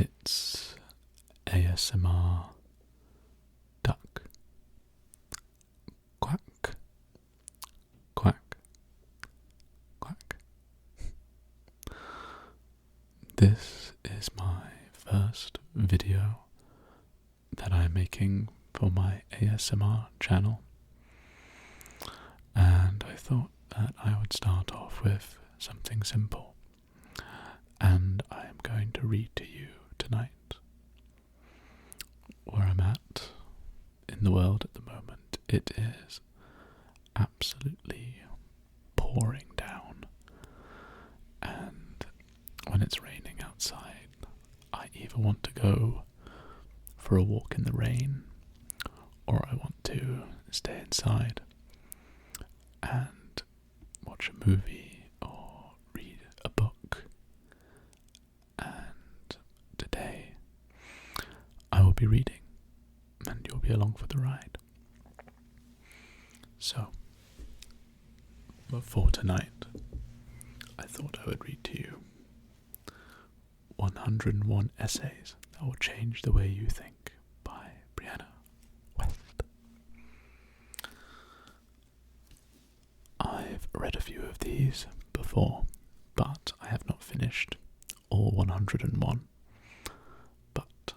It's ASMR duck. Quack, quack, quack. This is my first video that I'm making for my ASMR channel, and I thought that I would start off with something simple, and I am going to read to you tonight. Where I'm at in the world at the moment, it is absolutely pouring down, and when it's raining outside, I either want to go for a walk in the rain, or I want to stay inside and watch a movie or read a book. And today I will be reading, and you'll be along for the ride. So, but for tonight, I thought I would read to you 101 Essays That Will Change the Way You Think by Brianna West. I've read a few of these before, but I have not finished all 101. But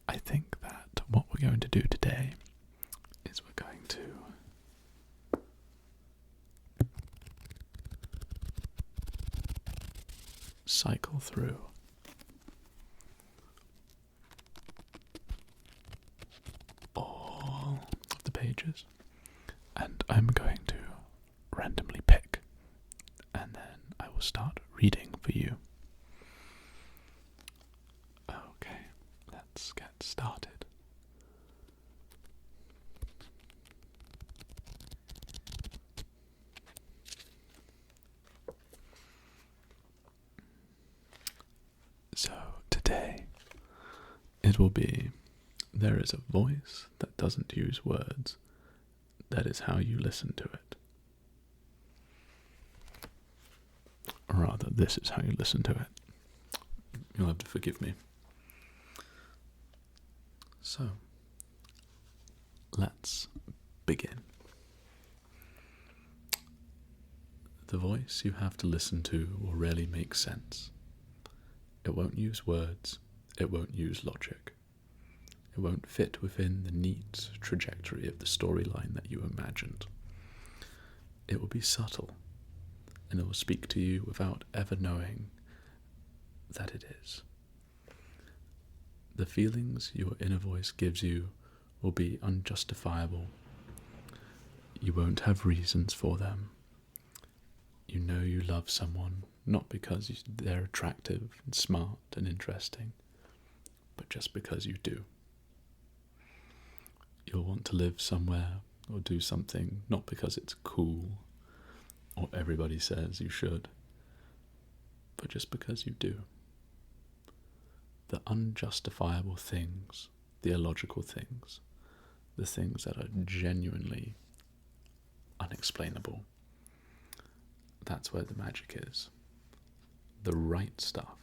I think that what we're going to do today is we're going to cycle through all of the pages, and I'm going to randomly pick, and then I will start reading for you. Okay, let's get started. So today it will be There Is a Voice That Doesn't Use Words. That is how you listen to it. Or rather, this is how you listen to it. You'll have to forgive me. So, let's begin. The voice you have to listen to will rarely make sense. It won't use words, it won't use logic. It won't fit within the neat trajectory of the storyline that you imagined. It will be subtle, and it will speak to you without ever knowing that it is. The feelings your inner voice gives you will be unjustifiable. You won't have reasons for them. You know you love someone, not because they're attractive and smart and interesting, but just because you do. You'll want to live somewhere or do something, not because it's cool or everybody says you should, but just because you do. The unjustifiable things, the illogical things, the things that are genuinely unexplainable, that's where the magic is. The right stuff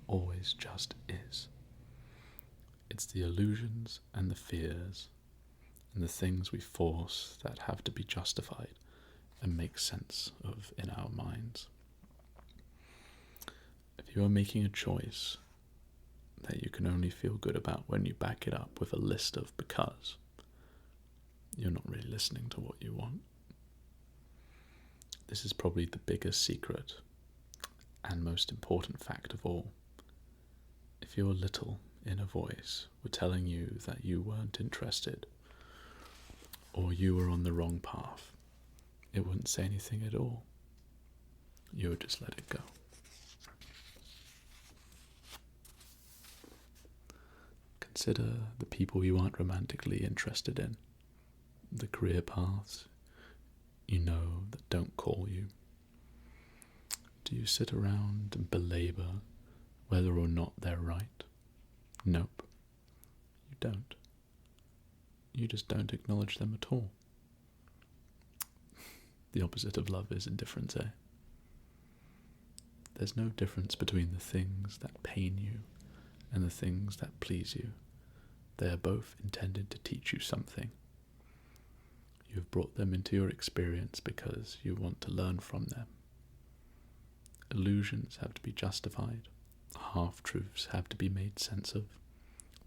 always just is. It's the illusions and the fears and the things we force that have to be justified and make sense of in our minds. If you are making a choice that you can only feel good about when you back it up with a list of because, you're not really listening to what you want. This is probably the biggest secret and most important fact of all. If your little inner voice were telling you that you weren't interested, or you were on the wrong path, it wouldn't say anything at all. You would just let it go. Consider the people you aren't romantically interested in, the career paths you know that don't call you. Do you sit around and belabor whether or not they're right? Nope, you don't. You just don't acknowledge them at all. The opposite of love is indifference, eh? there's no difference between the things that pain you and the things that please you. They are both intended to teach you something. You have brought them into your experience because you want to learn from them. Illusions have to be justified. Half-truths have to be made sense of.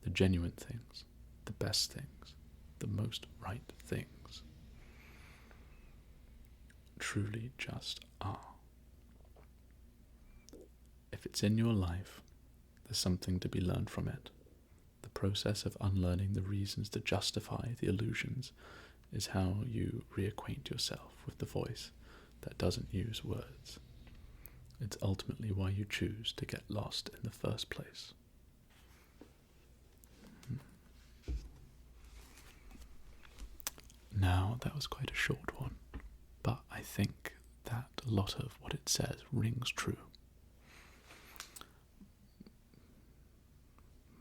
The genuine things, the best things, the most right things, truly just are. If it's in your life, there's something to be learned from it. The process of unlearning the reasons to justify the illusions is how you reacquaint yourself with the voice that doesn't use words. It's ultimately why you choose to get lost in the first place. Now, that was quite a short one, but I think that a lot of what it says rings true.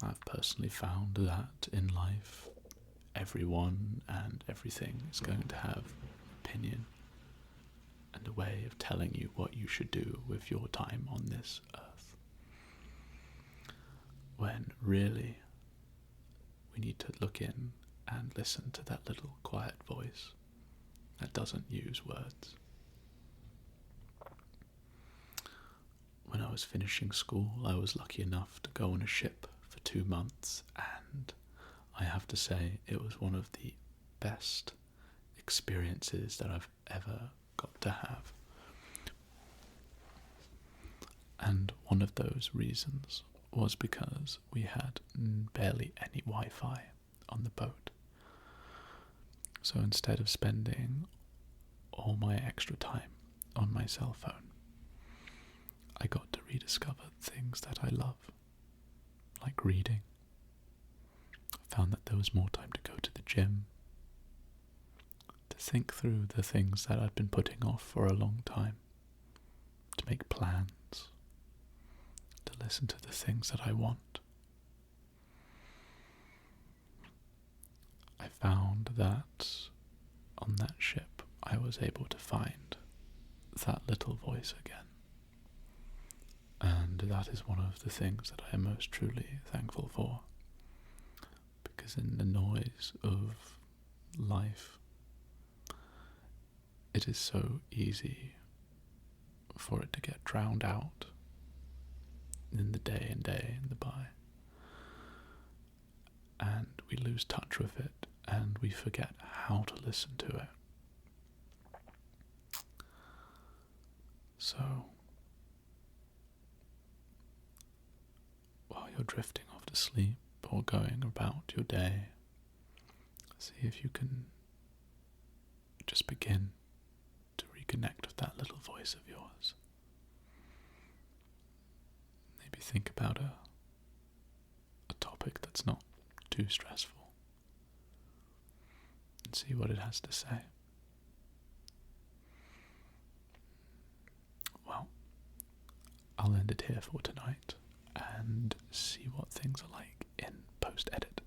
I've personally found that in life, everyone and everything is going to have opinion and a way of telling you what you should do with your time on this earth. When really, we need to look in and listen to that little quiet voice that doesn't use words. When I was finishing school, I was lucky enough to go on a ship for 2 months, and I have to say it was one of the best experiences that I've ever got to have. And one of those reasons was because we had barely any Wi-Fi on the boat. So instead of spending all my extra time on my cell phone, I got to rediscover things that I love, like reading. I found that there was more time to go to the gym, to think through the things that I'd been putting off for a long time, to make plans, to listen to the things that I want. I found that on that ship I was able to find that little voice again. And that is one of the things that I am most truly thankful for. Because in the noise of life, it is so easy for it to get drowned out in the day and the by. And we lose touch with it, and we forget how to listen to it. So, while you're drifting off to sleep or going about your day, see if you can just begin to reconnect with that little voice of yours. Maybe think about a topic that's not too stressful and see what it has to say. Well, I'll end it here for tonight and see what things are like in post-edit.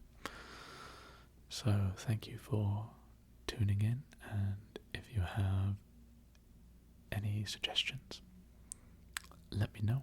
So thank you for tuning in, and if you have any suggestions, let me know.